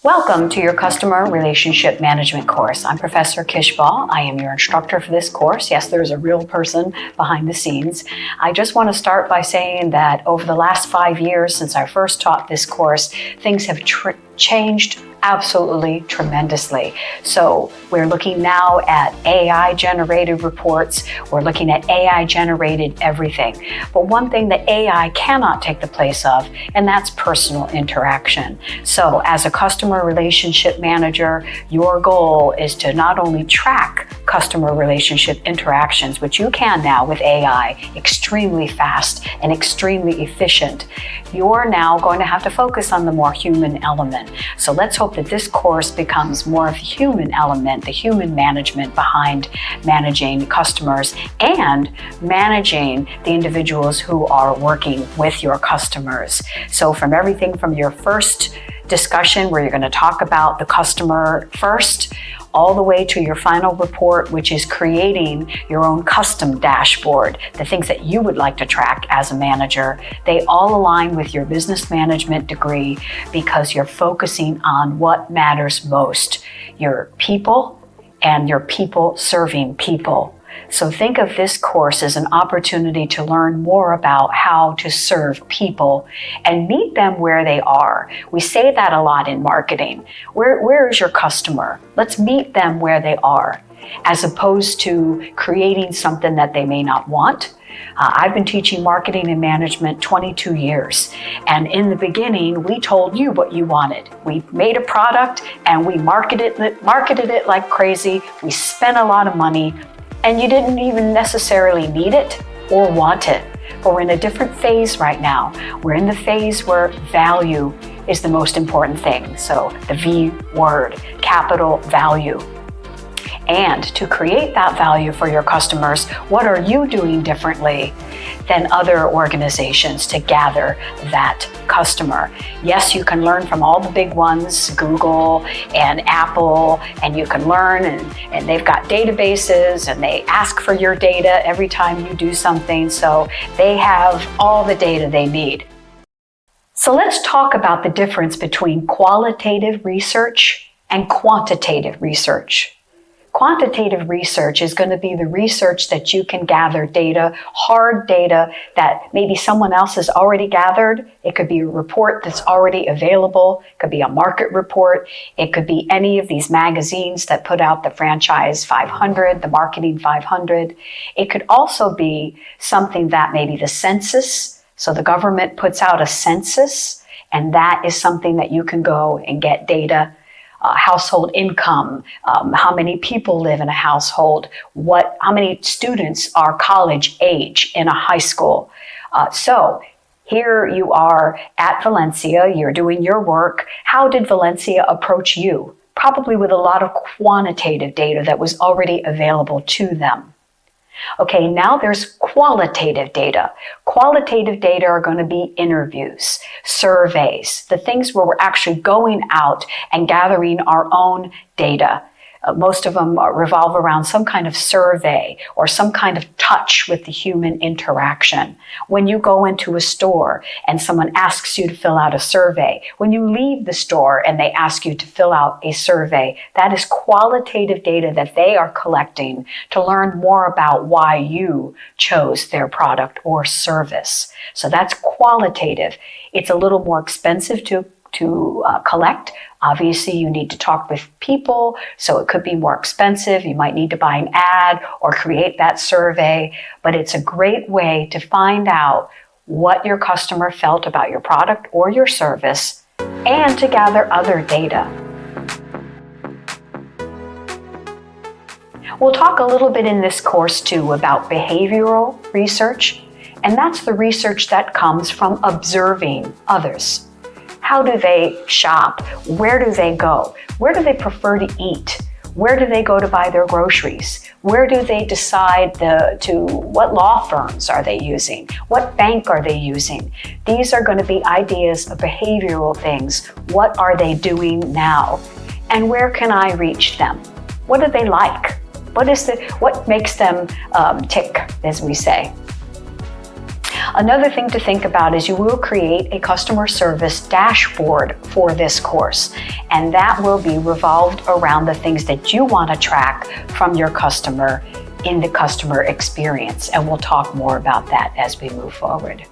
Welcome to your Customer Relationship Management course. I'm Professor Kishbaugh. I am your instructor for this course. Yes, there's a real person behind the scenes. I just want to start by saying that over the last 5 years since I first taught this course, things have changed absolutely tremendously. So we're looking now at AI-generated reports. We're looking at AI-generated everything. But one thing that AI cannot take the place of, and that's personal interaction. So as a customer relationship manager, your goal is to not only track customer relationship interactions, which you can now with AI, extremely fast and extremely efficient. You're now going to have to focus on the more human element. So let's hope that this course becomes more of the human element, the human management behind managing customers and managing the individuals who are working with your customers. So from everything from your first discussion where you're going to talk about the customer first, all the way to your final report, which is creating your own custom dashboard, the things that you would like to track as a manager. They all align with your business management degree because you're focusing on what matters most, your people and your people serving people. So think of this course as an opportunity to learn more about how to serve people and meet them where they are. We say that a lot in marketing. Where is your customer? Let's meet them where they are, as opposed to creating something that they may not want. I've been teaching marketing and management 22 years. And in the beginning, we told you what you wanted. We made a product and we marketed it like crazy. We spent a lot of money. And you didn't even necessarily need it or want it. But we're in a different phase right now. We're in the phase where value is the most important thing. So the V word, capital value. And to create that value for your customers, what are you doing differently than other organizations to gather that customer? Yes, you can learn from all the big ones, Google and Apple, and you can learn and they've got databases and they ask for your data every time you do something. So they have all the data they need. So let's talk about the difference between qualitative research and quantitative research. Quantitative research is going to be the research that you can gather data, hard data that maybe someone else has already gathered. It could be a report that's already available. It could be a market report. It could be any of these magazines that put out the Franchise 500, the Marketing 500. It could also be something that maybe the census. So the government puts out a census, and that is something that you can go and get data. Household income, how many people live in a household, how many students are college age in a high school. So here you are at Valencia, you're doing your work. How did Valencia approach you? Probably with a lot of quantitative data that was already available to them. Okay, now there's qualitative data. Qualitative data are going to be interviews, surveys, the things where we're actually going out and gathering our own data. Most of them revolve around some kind of survey or some kind of touch with the human interaction. When you go into a store and someone asks you to fill out a survey, when you leave the store and they ask you to fill out a survey, that is qualitative data that they are collecting to learn more about why you chose their product or service. So that's qualitative. It's a little more expensive to collect. Obviously, you need to talk with people, so it could be more expensive. You might need to buy an ad or create that survey, but it's a great way to find out what your customer felt about your product or your service and to gather other data. We'll talk a little bit in this course too about behavioral research, and that's the research that comes from observing others. How do they shop? Where do they go? Where do they prefer to eat? Where do they go to buy their groceries? Where do they decide what law firms are they using? What bank are they using? These are going to be ideas of behavioral things. What are they doing now? And where can I reach them? What do they like? What makes them tick, as we say? Another thing to think about is you will create a customer service dashboard for this course, and that will be revolved around the things that you want to track from your customer in the customer experience, and we'll talk more about that as we move forward.